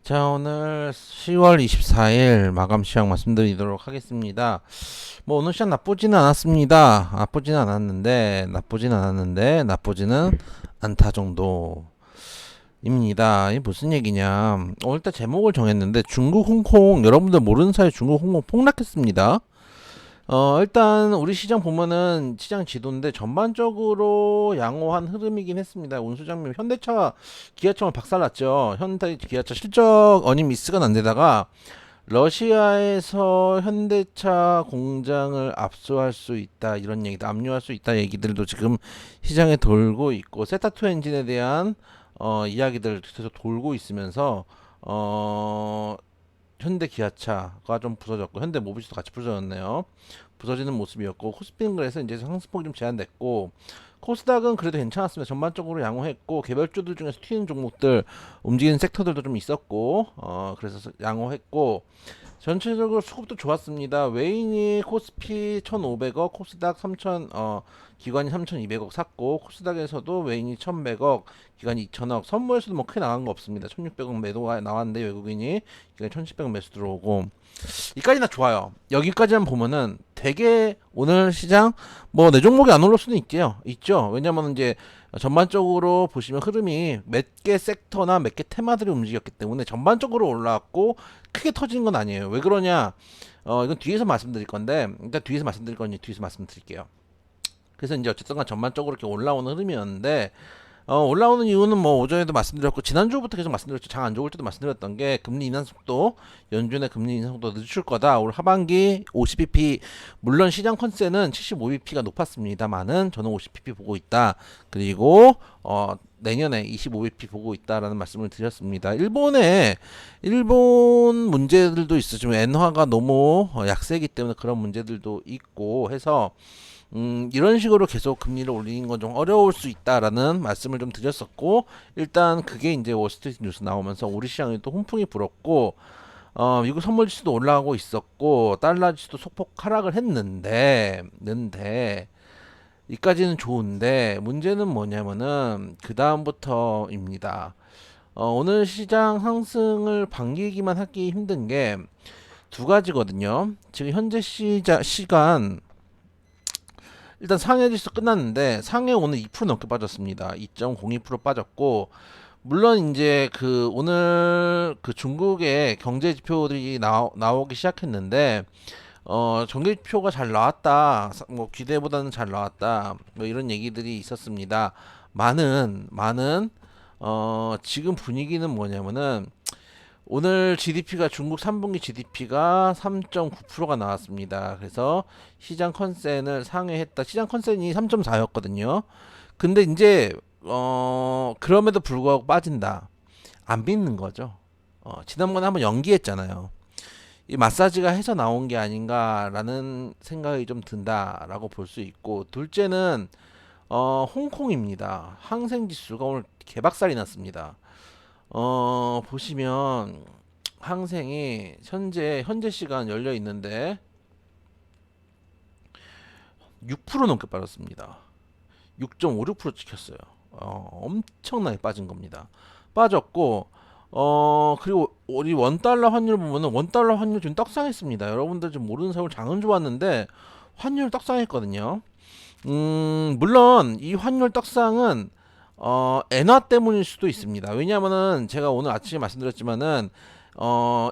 자, 오늘 10월 24일 마감 시황 말씀드리도록 하겠습니다. 뭐, 오늘 시장 나쁘지는 않았습니다. 나쁘지는 않다 정도입니다. 이게 무슨 얘기냐. 일단 제목을 정했는데, 중국, 홍콩, 여러분들 모르는 사이 중국, 홍콩 폭락했습니다. 일단 우리 시장 보면은 시장 지도인데 전반적으로 양호한 흐름이긴 했습니다. 운수장면 현대차 기아차만 박살났죠. 현대 기아차 실적 어닝 미스가 난 데다가 러시아에서 현대차 공장을 압수할 수 있다 이런 얘기도 압류할 수 있다 얘기들도 지금 시장에 돌고 있고 세타2 엔진에 대한 이야기들 계속 돌고 있으면서 현대 기아차가 좀 부서졌고 현대 모비스도 같이 부서졌네요. 부서지는 모습이었고 코스피는 그래서 이제 상승폭이 좀 제한됐고 코스닥은 그래도 괜찮았습니다. 전반적으로 양호했고 개별주들 중에서 튀는 종목들 움직이는 섹터들도 좀 있었고 그래서 양호했고 전체적으로 수급도 좋았습니다. 외인이 코스피 1,500억, 코스닥 3천 기관이 3,200억 샀고 코스닥에서도 외인이 1,100억, 기관이 2,000억. 선물에서도 뭐 크게 나간 거 없습니다. 1,600억 매도가 나왔는데 외국인이 기관이 1,700억 매수 들어오고 이까지나 좋아요. 여기까지만 보면은 되게 오늘 시장 뭐 내 종목이 안 올릴 수는 있죠. 왜냐면 이제 전반적으로 보시면 흐름이 몇 개 섹터나 몇 개 테마들이 움직였기 때문에 전반적으로 올라왔고 크게 터진 건 아니에요. 왜 그러냐? 이건 뒤에서 말씀드릴 건데 일단 뒤에서 말씀드릴게요. 그래서 이제 어쨌든 전반적으로 이렇게 올라오는 흐름이었는데 올라오는 이유는 뭐 오전에도 말씀드렸고 지난주부터 계속 말씀드렸죠. 장 안 좋을 때도 말씀드렸던 게 금리 인상 속도 연준의 금리 인상 속도 늦출 거다. 올 하반기 50bp 물론 시장 컨센은 75bp가 높았습니다만은 저는 50bp 보고 있다. 그리고 내년에 25bp 보고 있다라는 말씀을 드렸습니다. 일본 문제들도 있어. 지금 엔화가 너무 약세기 때문에 그런 문제들도 있고 해서 이런 식으로 계속 금리를 올리는 건 좀 어려울 수 있다라는 말씀을 좀 드렸었고, 일단 그게 이제 월스트리트 뉴스 나오면서 우리 시장에 또 훈풍이 불었고, 미국 선물 지수도 올라가고 있었고, 달러 지수도 소폭 하락을 했는데, 이까지는 좋은데, 문제는 뭐냐면은, 그 다음부터입니다. 오늘 시장 상승을 반기기만 하기 힘든 게 두 가지거든요. 지금 현재 시간, 일단 상해 지수 끝났는데 상해 오늘 2% 넘게 빠졌습니다. 2.02% 빠졌고 물론 이제 그 오늘 그 중국의 경제 지표들이 나오기 시작했는데 경제 지표가 잘 나왔다. 뭐 기대보다는 잘 나왔다. 뭐 이런 얘기들이 있었습니다. 많은 지금 분위기는 뭐냐면은 오늘 GDP가 중국 3분기 GDP가 3.9%가 나왔습니다. 그래서 시장 컨센을 상회했다. 시장 컨센이 3.4였거든요. 근데 이제 그럼에도 불구하고 빠진다. 안 믿는 거죠. 지난번에 한번 연기했잖아요. 이 마사지가 해서 나온 게 아닌가라는 생각이 좀 든다라고 볼 수 있고 둘째는 홍콩입니다. 항생 지수가 오늘 개박살이 났습니다. 보시면 항생이 현재 시간 열려 있는데 6% 넘게 빠졌습니다. 6.56% 찍혔어요. 엄청나게 빠진 겁니다. 빠졌고 그리고 우리 원달러 환율 보면은 원달러 환율 지금 떡상했습니다. 여러분들 좀 모르는 사람 장은 좋았는데 환율 떡상했거든요. 물론 이 환율 떡상은 엔화 때문일 수도 있습니다. 왜냐하면은 제가 오늘 아침에 말씀드렸지만은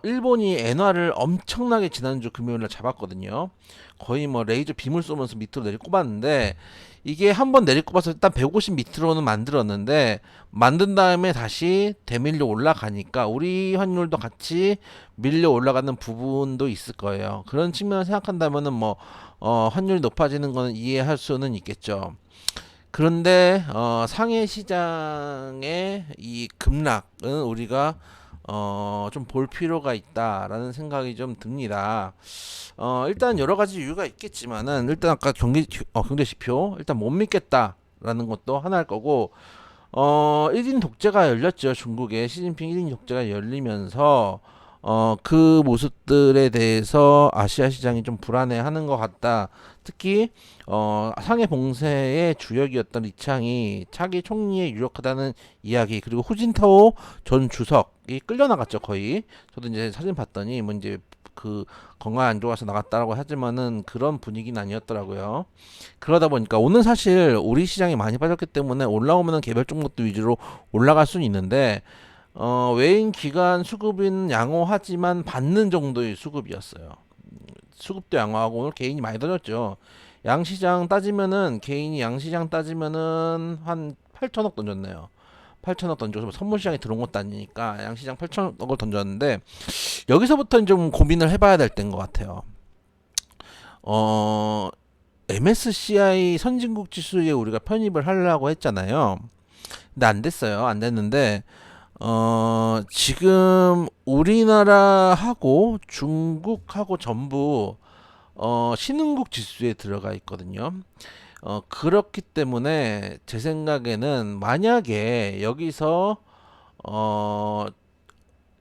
일본이 엔화를 엄청나게 지난주 금요일날 잡았거든요. 거의 뭐 레이저 빔을 쏘면서 밑으로 내리꼽았는데 이게 한번 내리꼽아서 일단 150 밑으로는 만들었는데 만든 다음에 다시 되밀려 올라가니까 우리 환율도 같이 밀려 올라가는 부분도 있을 거예요. 그런 측면을 생각한다면은 뭐 환율이 높아지는 거는 이해할 수는 있겠죠. 그런데 상해 시장의 이 급락은 우리가 좀 볼 필요가 있다라는 생각이 좀 듭니다. 일단 여러 가지 이유가 있겠지만은 일단 아까 경제 지표 일단 못 믿겠다라는 것도 하나일 거고 1인 독재가 열렸죠. 중국에 시진핑 1인 독재가 열리면서 그 모습들에 대해서 아시아 시장이 좀 불안해하는 것 같다. 특히 상해 봉쇄의 주역이었던 리창이 차기 총리에 유력하다는 이야기, 그리고 후진타오 전 주석이 끌려나갔죠, 거의. 저도 이제 사진 봤더니 뭐 이제 그 건강 안 좋아서 나갔다라고 하지만은 그런 분위기는 아니었더라고요. 그러다 보니까 오늘 사실 우리 시장이 많이 빠졌기 때문에 올라오면은 개별 종목도 위주로 올라갈 수는 있는데, 외인 기관 수급은 양호하지만 받는 정도의 수급이었어요. 수급도 양호하고 오늘 개인이 많이 던졌죠. 양시장 따지면은 개인이 양시장 따지면은 한 8천억 던졌네요. 8천억 던져서 선물 시장에 들어온 것도 아니니까 양시장 8천억을 던졌는데, 여기서부터 좀 고민을 해봐야 될 때인 것 같아요. 어, MSCI 선진국 지수에 우리가 편입을 하려고 했잖아요. 근데 안 됐어요. 안 됐는데 지금 우리나라하고 중국하고 전부 신흥국 지수에 들어가 있거든요. 그렇기 때문에 제 생각에는 만약에 여기서 어,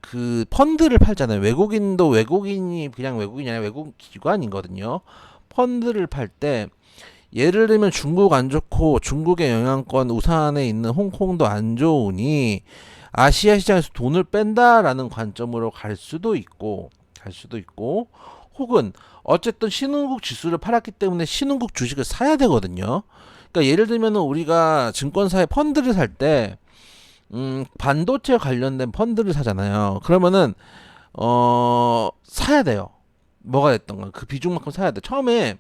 그 펀드를 팔잖아요. 외국인도 외국인이 그냥 외국인이 아니라 외국 기관이거든요. 펀드를 팔 때 예를 들면 중국 안 좋고 중국의 영향권 우산에 있는 홍콩도 안 좋으니 아시아 시장에서 돈을 뺀다라는 관점으로 갈 수도 있고 혹은 어쨌든 신흥국 지수를 팔았기 때문에 신흥국 주식을 사야 되거든요. 그러니까 예를 들면 우리가 증권사에 펀드를 살 때 반도체 관련된 펀드를 사잖아요. 그러면은 사야 돼요. 뭐가 됐던가 그 비중만큼 사야 돼. 처음에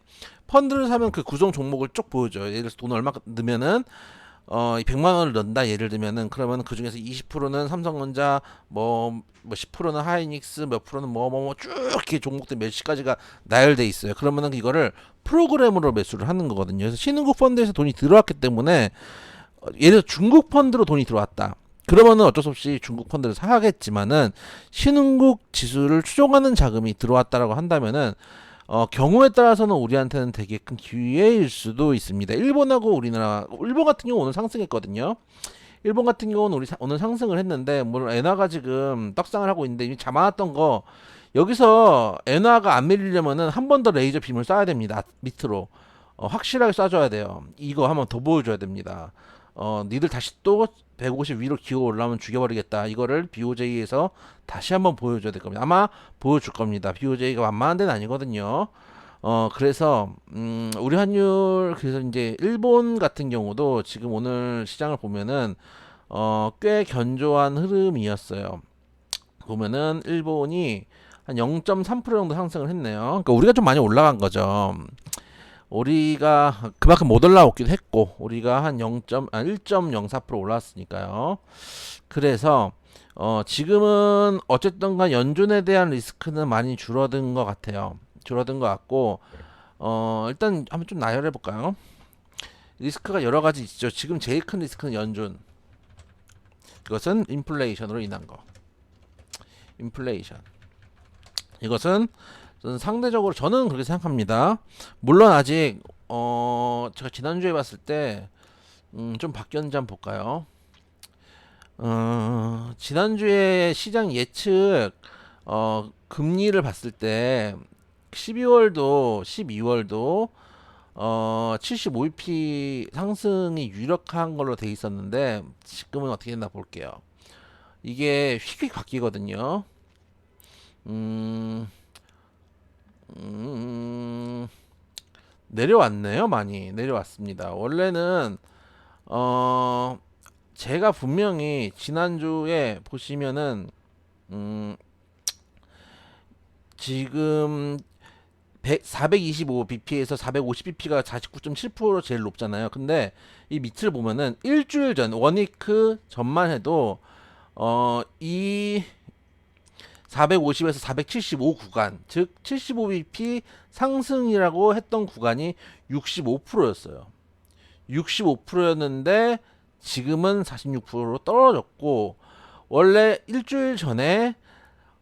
펀드를 사면 그 구성 종목을 쭉 보여줘요. 예를 들어서 돈을 얼마 넣으면은 100만 원을 넣는다 예를 들면은, 그러면 그 중에서 20%는 삼성전자, 뭐 10%는 하이닉스, 몇 프로는 쭉 이렇게 종목들 몇 시까지가 나열돼 있어요. 그러면은 이거를 프로그램으로 매수를 하는 거거든요. 그래서 신흥국 펀드에서 돈이 들어왔기 때문에 예를 들어 중국 펀드로 돈이 들어왔다. 그러면은 어쩔 수 없이 중국 펀드를 사겠지만은 신흥국 지수를 추종하는 자금이 들어왔다라고 한다면은 경우에 따라서는 우리한테는 되게 큰 기회일 수도 있습니다. 일본하고 우리나라, 일본 같은 경우 오늘 상승했거든요. 일본 같은 경우는 오늘 상승을 했는데, 물론 엔화가 지금 떡상을 하고 있는데 이미 잡아놨던 거, 여기서 엔화가 안 밀리려면은 한 번 더 레이저 빔을 쏴야 됩니다. 밑으로. 확실하게 쏴줘야 돼요. 이거 한번 더 보여줘야 됩니다. 니들 다시 또 150 위로 기어 올라오면 죽여버리겠다. 이거를 BOJ에서 다시 한번 보여줘야 될 겁니다. 아마 보여줄 겁니다. BOJ가 만만한 데는 아니거든요. 그래서 우리 환율, 그래서 이제 일본 같은 경우도 지금 오늘 시장을 보면은 꽤 견조한 흐름이었어요. 보면은 일본이 한 0.3% 정도 상승을 했네요. 그러니까 우리가 좀 많이 올라간 거죠. 우리가 그만큼 못 올라오기도 했고, 우리가 한 1.04% 올랐으니까요. 그래서 지금은 어쨌든 간 연준에 대한 리스크는 많이 줄어든 것 같아요. 줄어든 것 같고, 일단 한번 좀 나열해 볼까요? 리스크가 여러 가지 있죠. 지금 제일 큰 리스크는 연준. 이것은 인플레이션으로 인한 거. 인플레이션. 이것은 상대적으로 저는 그렇게 생각합니다. 물론 아직 제가 지난주에 봤을 때 좀 바뀌었는지 한번 볼까요? 지난주에 시장 예측 금리를 봤을 때 12월도 12월도 75bp 상승이 유력한 걸로 돼 있었는데, 지금은 어떻게 됐나 볼게요. 이게 휙휙 바뀌거든요. 음, 음, 내려왔네요. 많이 내려왔습니다. 원래는 어 제가 분명히 지난주에 보시면은 지금 425bp에서 450bp가 49.7% 제일 높잖아요. 근데 이 밑을 보면은 일주일 전 원위크 전만 해도 이 450에서 475 구간, 즉 75bp 상승이라고 했던 구간이 65%였어요. 65%였는데 지금은 46%로 떨어졌고, 원래 일주일 전에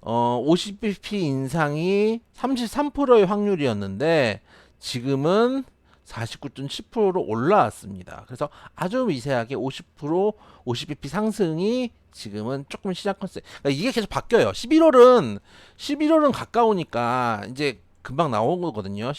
50bp 인상이 33%의 확률이었는데 지금은 49.10%로 올라왔습니다. 그래서 아주 미세하게 50bp 상승이 지금은 조금 시장 컨셉. 그러니까 이게 계속 바뀌어요. 11월은 가까우니까 이제 금방 나온 거거든요.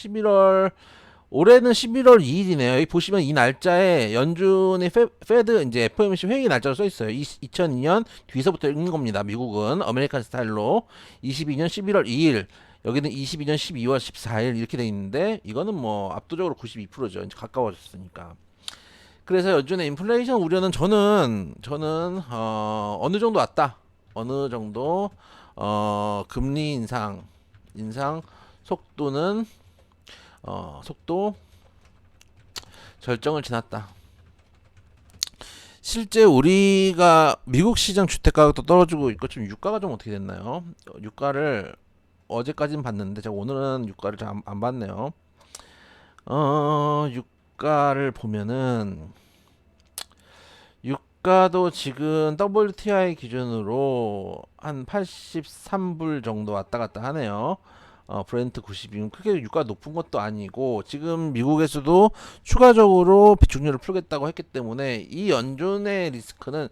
올해는 11월 2일이네요. 여기 보시면 이 날짜에 연준의 페드 이제 FOMC 회의 날짜로 써 있어요. 2002년 뒤에서부터 읽는 겁니다. 미국은 아메리칸 스타일로 22년 11월 2일, 여기는 22년 12월 14일 이렇게 돼 있는데 이거는 뭐 압도적으로 92%죠. 이제 가까워졌으니까. 그래서 연준의 인플레이션 우려는 저는 어느 정도 왔다. 어느 정도 금리 인상 속도는 속도 절정을 지났다. 실제 우리가 미국 시장 주택 가격도 떨어지고 있고 좀 유가가 좀 어떻게 됐나요? 유가를 어제까지는 봤는데 제가 오늘은 유가를 잘 안 봤네요. 유가를 보면은 유가도 지금 WTI 기준으로 한 83불 정도 왔다 갔다 하네요. 브렌트 92면 크게 유가 높은 것도 아니고 지금 미국에서도 추가적으로 비축률을 풀겠다고 했기 때문에 이 연준의 리스크는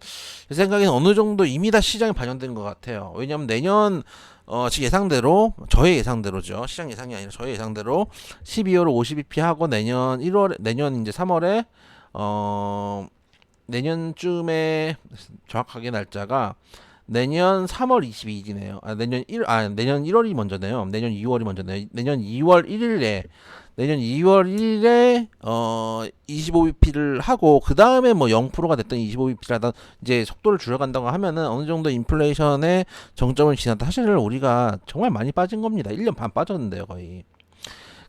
제 생각에는 어느 정도 이미 다 시장에 반영된 것 같아요. 왜냐하면 내년 지금 예상대로 저의 예상대로죠. 시장 예상이 아니라 저의 예상대로 12월에 50bp 하고 내년 이제 3월에 내년쯤에 정확하게 날짜가 내년 3월 22일이네요. 내년 1월이 먼저네요. 내년 2월이 먼저네요. 내년 2월 1일에 25bp를 하고 그 다음에 뭐 0%가 됐던 25bp라던 이제 속도를 줄여간다고 하면은 어느 정도 인플레이션의 정점을 지났다. 사실 우리가 정말 많이 빠진 겁니다. 1년 반 빠졌는데요, 거의.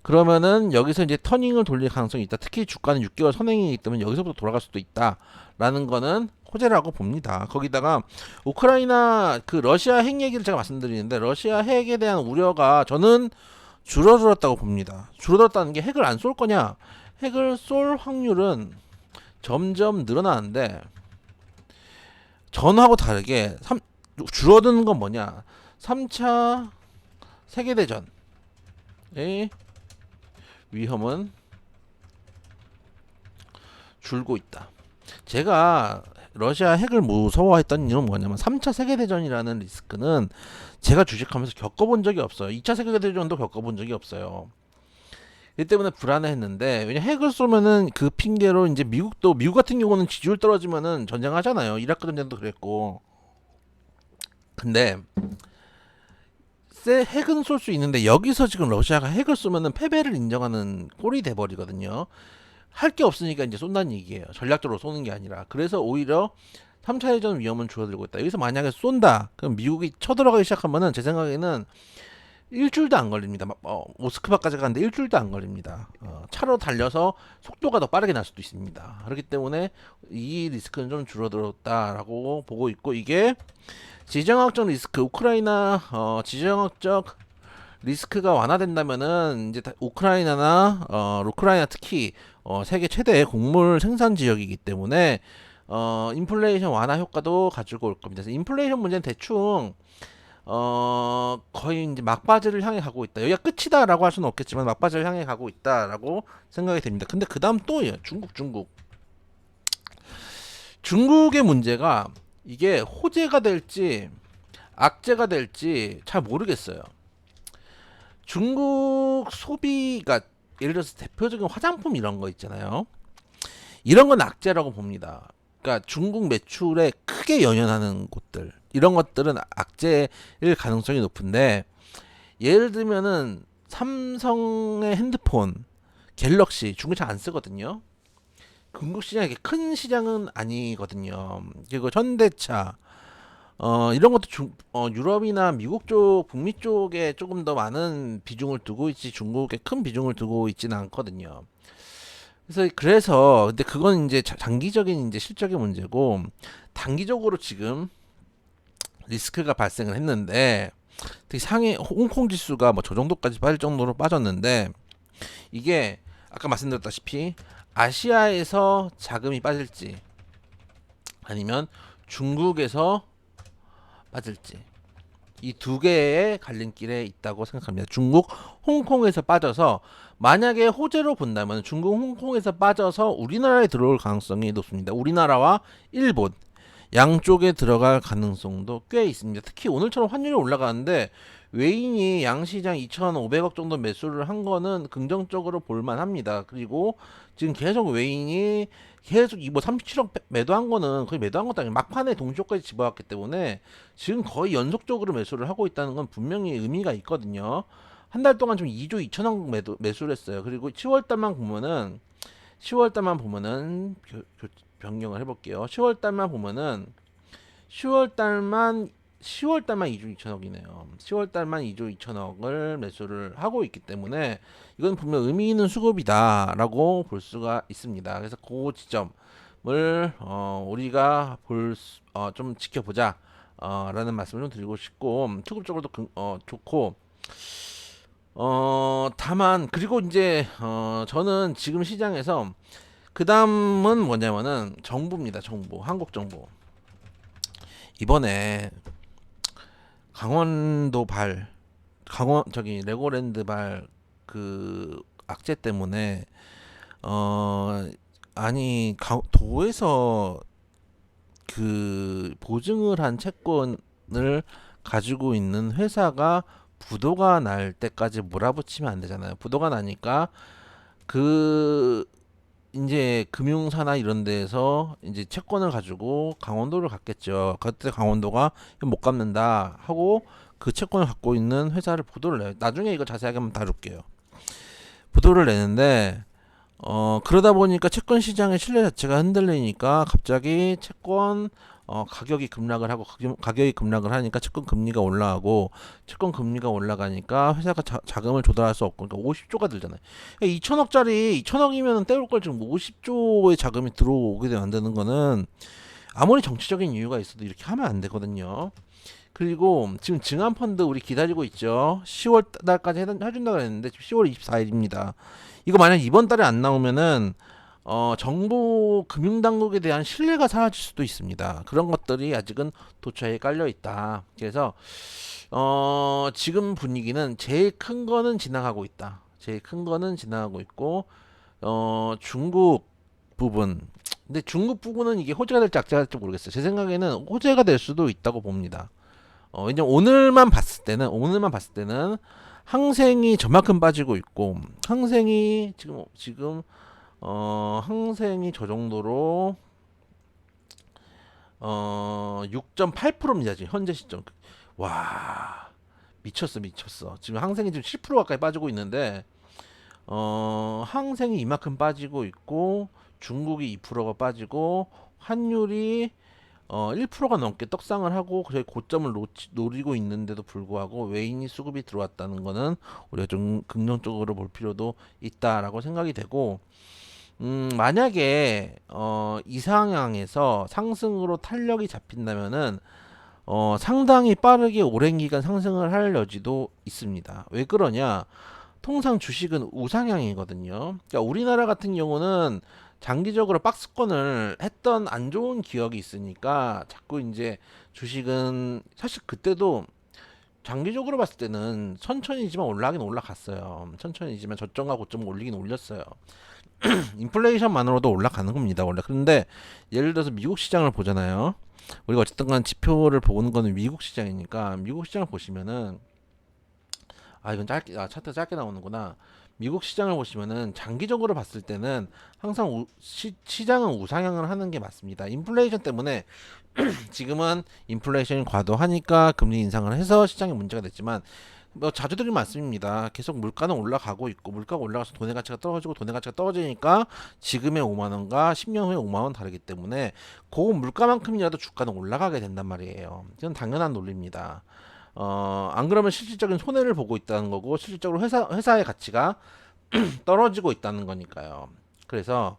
그러면은 여기서 이제 터닝을 돌릴 가능성이 있다. 특히 주가는 6개월 선행이기 때문에 여기서부터 돌아갈 수도 있다라는 거는 호재라고 봅니다. 거기다가 우크라이나 그 러시아 핵 얘기를 제가 말씀드리는데 러시아 핵에 대한 우려가 저는 줄어들었다고 봅니다. 줄어들었다는 게 핵을 안 쏠 거냐? 핵을 쏠 확률은 점점 늘어나는데 전하고 다르게 줄어드는 건 뭐냐? 3차 세계대전의 위험은 줄고 있다. 제가 러시아 핵을 무서워했던 이유는 뭐냐면 3차 세계대전이라는 리스크는 제가 주식하면서 겪어본 적이 없어요. 2차 세계대전도 겪어본 적이 없어요. 이 때문에 불안해했는데 왜냐 핵을 쏘면은 그 핑계로 이제 미국 같은 경우는 지지율 떨어지면은 전쟁하잖아요. 이라크 전쟁도 그랬고. 근데 핵은 쏠 수 있는데 여기서 지금 러시아가 핵을 쏘면은 패배를 인정하는 꼴이 돼버리거든요. 할 게 없으니까 이제 쏜다는 얘기예요. 전략적으로 쏘는 게 아니라. 그래서 오히려 3차 대전 위험은 줄어들고 있다. 여기서 만약에 쏜다. 그럼 미국이 쳐들어가기 시작하면은 제 생각에는 일주일도 안 걸립니다. 모스크바까지 가는데 일주일도 안 걸립니다. 차로 달려서 속도가 더 빠르게 날 수도 있습니다. 그렇기 때문에 이 리스크는 좀 줄어들었다라고 보고 있고 이게 지정학적 리스크, 우크라이나 지정학적 리스크가 완화된다면은 이제 우크라이나 특히 세계 최대의 곡물 생산 지역이기 때문에 인플레이션 완화 효과도 가지고 올 겁니다. 그래서 인플레이션 문제는 대충 거의 이제 막바지를 향해 가고 있다. 여기가 끝이다라고 할 수는 없겠지만 막바지를 향해 가고 있다라고 생각이 됩니다. 근데 그다음 또 중국의 문제가 이게 호재가 될지 악재가 될지 잘 모르겠어요. 중국 소비가 예를 들어서 대표적인 화장품 이런 거 있잖아요. 이런 건 악재라고 봅니다. 그러니까 중국 매출에 크게 연연하는 곳들 이런 것들은 악재일 가능성이 높은데 예를 들면은 삼성의 핸드폰 갤럭시 중국 잘 안 쓰거든요. 중국 시장이 큰 시장은 아니거든요. 그리고 현대차 이런 것도 유럽이나 미국 쪽, 북미 쪽에 조금 더 많은 비중을 두고 있지 중국에 큰 비중을 두고 있지는 않거든요. 그래서 근데 그건 이제 장기적인 이제 실적의 문제고 단기적으로 지금 리스크가 발생을 했는데 특히 상해 홍콩 지수가 뭐 저 정도까지 빠질 정도로 빠졌는데 이게 아까 말씀드렸다시피 아시아에서 자금이 빠질지 아니면 중국에서 빠질지 이 두 개의 갈림길에 있다고 생각합니다. 중국, 홍콩에서 빠져서 만약에 호재로 본다면 중국, 홍콩에서 빠져서 우리나라에 들어올 가능성이 높습니다. 우리나라와 일본 양쪽에 들어갈 가능성도 꽤 있습니다. 특히 오늘처럼 환율이 올라가는데 외인이 양시장 2,500억 정도 매수를 한 거는 긍정적으로 볼만합니다. 그리고 지금 계속 외인이 계속 이 뭐 37억 매도한 거는 거의 매도한 것도 아니고 막판에 동시효까지 집어왔기 때문에 지금 거의 연속적으로 매수를 하고 있다는 건 분명히 의미가 있거든요. 한 달 동안 좀 2조 2천억 매수를 했어요. 그리고 10월 달만 보면은 변경을 해볼게요. 10월 달만 2조 2천억이네요. 10월 달만 2조 2천억을 매수를 하고 있기 때문에 이건 분명 의미 있는 수급이다라고 볼 수가 있습니다. 그래서 그 지점을 우리가 좀 지켜보자. 라는 말씀을 좀 드리고 싶고 수급적으로도 좋고 다만 그리고 이제 저는 지금 시장에서 그 다음은 뭐냐면은 정부입니다. 정부 한국 정부 이번에 강원도 발 강원 저기 레고랜드 발 그 악재 때문에 아니 도에서 그 보증을 한 채권을 가지고 있는 회사가 부도가 날 때까지 몰아붙이면 안 되잖아요. 부도가 나니까 그 이제 금융사나 이런 데에서 이제 채권을 가지고 강원도를 갔겠죠. 그때 강원도가 못 갚는다 하고 그 채권을 갖고 있는 회사를 부도를 내요. 나중에 이거 자세하게 한번 다룰게요. 부도를 내는데 그러다 보니까 채권 시장의 신뢰 자체가 흔들리니까 갑자기 채권 가격이 급락을 하고 가격이 급락을 하니까 채권 금리가 올라가고 채권 금리가 올라가니까 회사가 자금을 조달할 수 없고 그러니까 50조가 들잖아요. 2천억짜리 2천억이면 때울 걸 지금 50조의 자금이 들어오게 만드는 거는 아무리 정치적인 이유가 있어도 이렇게 하면 안 되거든요. 그리고 지금 증안펀드 우리 기다리고 있죠. 10월 달까지 해준다고 했는데 지금 10월 24일입니다. 이거 만약 이번 달에 안 나오면은 정부 금융당국에 대한 신뢰가 사라질 수도 있습니다. 그런 것들이 아직은 도처에 깔려 있다. 그래서 지금 분위기는 제일 큰 거는 지나가고 있다. 제일 큰 거는 지나가고 있고 중국 부분. 근데 중국 부분은 이게 호재가 될지 악재가 될지 모르겠어요. 제 생각에는 호재가 될 수도 있다고 봅니다. 왜냐면 오늘만 봤을 때는 항생이 저만큼 빠지고 있고 항생이 항생이 저 정도로 6.8%입니다. 지금 현재 시점. 와, 미쳤어. 지금 항생이 지금 10% 가까이 빠지고 있는데 항생이 이만큼 빠지고 있고 중국이 2%가 빠지고 환율이 1%가 넘게 떡상을 하고 저희 고점을 노리고 있는데도 불구하고 외인이 수급이 들어왔다는 거는 우리가 좀 긍정적으로 볼 필요도 있다라고 생각이 되고 만약에 이상향에서 상승으로 탄력이 잡힌다면은 상당히 빠르게 오랜 기간 상승을 할 여지도 있습니다. 왜 그러냐? 통상 주식은 우상향이거든요. 그러니까 우리나라 같은 경우는 장기적으로 박스권을 했던 안 좋은 기억이 있으니까 자꾸 이제 주식은 사실 그때도 장기적으로 봤을 때는 천천히지만 올라가긴 올라갔어요. 천천히지만 저점과 고점을 올리긴 올렸어요. 인플레이션만으로도 올라가는 겁니다, 원래. 그런데 예를 들어서 미국 시장을 보잖아요. 우리가 어쨌든 간 지표를 보는 거는 미국 시장이니까 미국 시장을 보시면은 이건 차트 짧게 나오는구나. 미국 시장을 보시면은 장기적으로 봤을 때는 항상 시장은 우상향을 하는 게 맞습니다. 인플레이션 때문에 지금은 인플레이션이 과도하니까 금리 인상을 해서 시장에 문제가 됐지만 뭐 자주 드린 말씀입니다. 계속 물가는 올라가고 있고 물가가 올라가서 돈의 가치가 떨어지고 돈의 가치가 떨어지니까 지금의 5만 원과 10년 후에 5만 원 다르기 때문에 그 물가만큼이라도 주가는 올라가게 된단 말이에요. 이건 당연한 논리입니다. 안 그러면 실질적인 손해를 보고 있다는 거고 실질적으로 회사의 가치가 떨어지고 있다는 거니까요. 그래서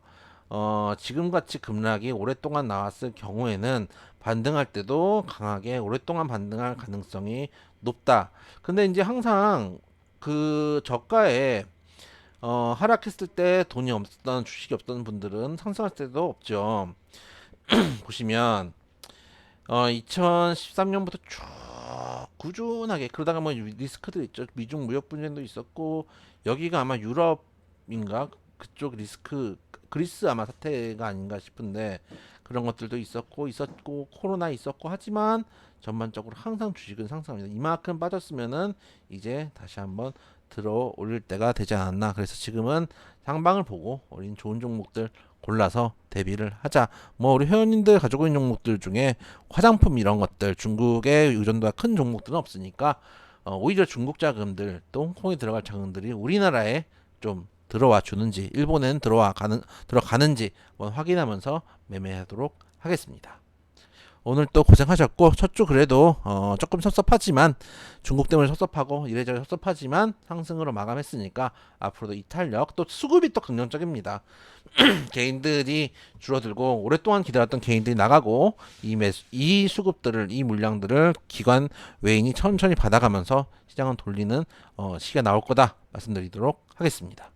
지금같이 급락이 오랫동안 나왔을 경우에는 반등할 때도 강하게 오랫동안 반등할 가능성이 높다. 근데 이제 항상 그 저가에 하락했을 때 돈이 없던 주식이 없던 분들은 상승할 때도 없죠. 보시면 2013년부터 쭉 꾸준하게 그러다가 뭐 리스크들 있죠. 미중 무역 분쟁도 있었고 여기가 아마 유럽인가 그쪽 리스크 그리스 아마 사태가 아닌가 싶은데 그런 것들도 있었고 코로나 있었고 하지만 전반적으로 항상 주식은 상승합니다. 이만큼 빠졌으면은 이제 다시 한번 들어 올릴 때가 되지 않았나. 그래서 지금은 상방을 보고 우린 좋은 종목들 골라서 대비를 하자. 뭐 우리 회원님들 가지고 있는 종목들 중에 화장품 이런 것들 중국의 의존도가 큰 종목들은 없으니까 오히려 중국 자금들 또 홍콩에 들어갈 자금들이 우리나라에 좀 들어와 주는지 일본에는 들어가는지 한번 확인하면서 매매하도록 하겠습니다. 오늘 또 고생하셨고 첫 주 그래도 조금 섭섭하지만 중국 때문에 섭섭하고 이래저래 섭섭하지만 상승으로 마감했으니까 앞으로도 이 탄력 또 수급이 또 긍정적입니다. 개인들이 줄어들고 오랫동안 기다렸던 개인들이 나가고 이 수급들을 이 물량들을 기관 외인이 천천히 받아가면서 시장은 돌리는 시기가 나올 거다 말씀드리도록 하겠습니다.